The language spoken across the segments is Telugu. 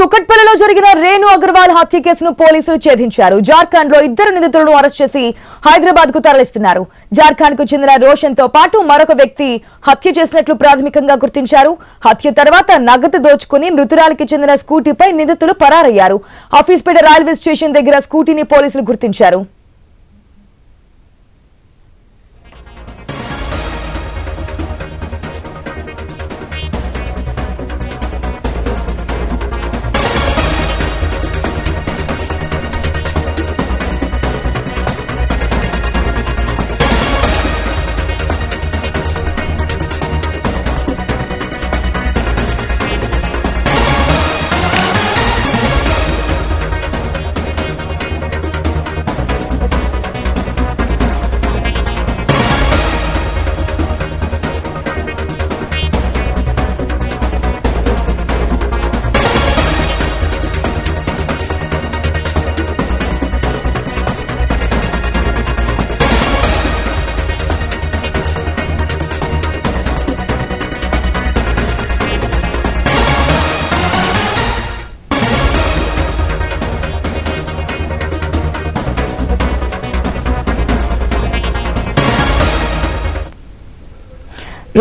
కుక్కట్పల్లిలో జరిగిన రేణు అగర్వాల్ హత్య కేసును పోలీసులు ఛేదించారు. జార్ఖండ్ లో ఇద్దరు నిందితులను అరెస్ట్ చేసి హైదరాబాద్ కు తరలిస్తున్నారు. జార్ఖండ్ కు చెందిన రోషన్ తో పాటు మరొక వ్యక్తి హత్య చేసినట్లు ప్రాథమికంగా గుర్తించారు. హత్య తర్వాత నగదు దోచుకుని మృతురాలికి చెందిన స్కూటీపై నిందితులు పరారయ్యారు. హఫీజ్పేట రైల్వే స్టేషన్ దగ్గర స్కూటీని పోలీసులు గుర్తించారు.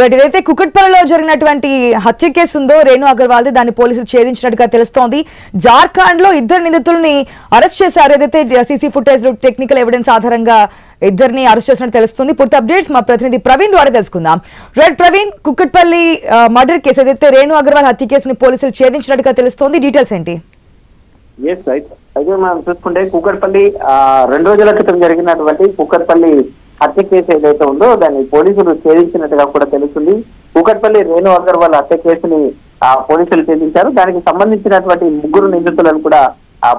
ఇదైతే కుక్కట్పల్లిలో జరిగినటువంటి హత్య కేసు ఉందో రేణు అగర్వాల్ దాన్ని పోలీసులు ఛేదించినట్టుగా తెలుస్తోంది. జార్ఖండ్ లో ఇద్దరు నిందితుల్ని అరెస్ట్ చేశారు. ఏదైతే సీసీ ఫుటేజ్ టెక్నికల్ ఎవిడెన్స్ ఆధారంగా ఇద్దరిని అరెస్ట్ చేసినట్టు తెలుస్తుంది. పూర్తి అప్డేట్స్ మా ప్రతినిధి ప్రవీణ్ ద్వారా తెలుసుకుందాం. ప్రవీణ్, కుక్కట్పల్లి మర్డర్ కేసు ఏదైతే రేణు అగర్వాల్ హత్య కేసుని పోలీసులు ఛేదించినట్టుగా తెలుస్తోంది, డీటెయిల్స్ ఏంటి? అయితే మనం చూసుకుంటే కుక్కట్పల్లి 2 రోజుల క్రితం జరిగినటువంటి కుక్కట్పల్లి హత్య కేసు ఏదైతే ఉందో దాన్ని పోలీసులు ఛేదించినట్టుగా కూడా తెలుస్తుంది. కుక్కట్పల్లి రేణు అగర్వాల్ హత్య కేసుని పోలీసులు ఛేదించారు. దానికి సంబంధించినటువంటి 3 నిందితులను కూడా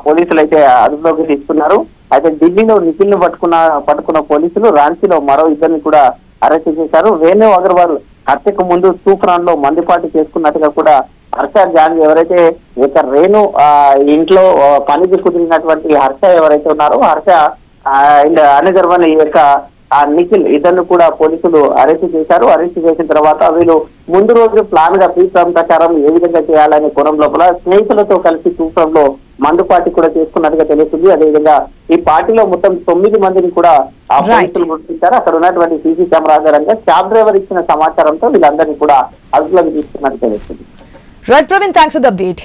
పోలీసులు అయితే అదుపులోకి తీసుకున్నారు. అయితే ఢిల్లీలో నిఖిల్ ను పట్టుకున్న పోలీసులు రాంచీలో మరో 2ని కూడా అరెస్ట్ చేశారు. రేణు అగర్వాల్ హత్యకు ముందు తూఫాన్ లో మందుపాటు చేసుకున్నట్టుగా కూడా హర్ష జాన్ ఎవరైతే రేణు ఇంట్లో పనికి కుదిరినటువంటి హర్ష ఎవరైతే ఉన్నారో హర్ష అండ్ అనిగర్వాల్ యొక్క నిఖిల్ ఇద్దరిని కూడా పోలీసులు అరెస్ట్ చేశారు. అరెస్ట్ చేసిన తర్వాత వీళ్ళు ముందు రోజు ప్లాన్ గా ప్రీప్లాన్ ప్రకారం ఏ విధంగా చేయాలనే కోణం లోపల స్నేహితులతో కలిసి తూఫాన్లో మందు పార్టీ కూడా చేసుకున్నట్టుగా తెలుస్తుంది. అదేవిధంగా ఈ పార్టీలో మొత్తం 9 మందిని కూడా పోలీసులు గుర్తించారు. అక్కడ ఉన్నటువంటి సీసీ కెమెరా ఆధారంగా క్యాబ్ డ్రైవర్ ఇచ్చిన సమాచారంతో వీళ్ళందరినీ కూడా అదుపులోకి తీసుకున్నట్టు తెలుస్తుంది. Right Praveen, thanks for the update.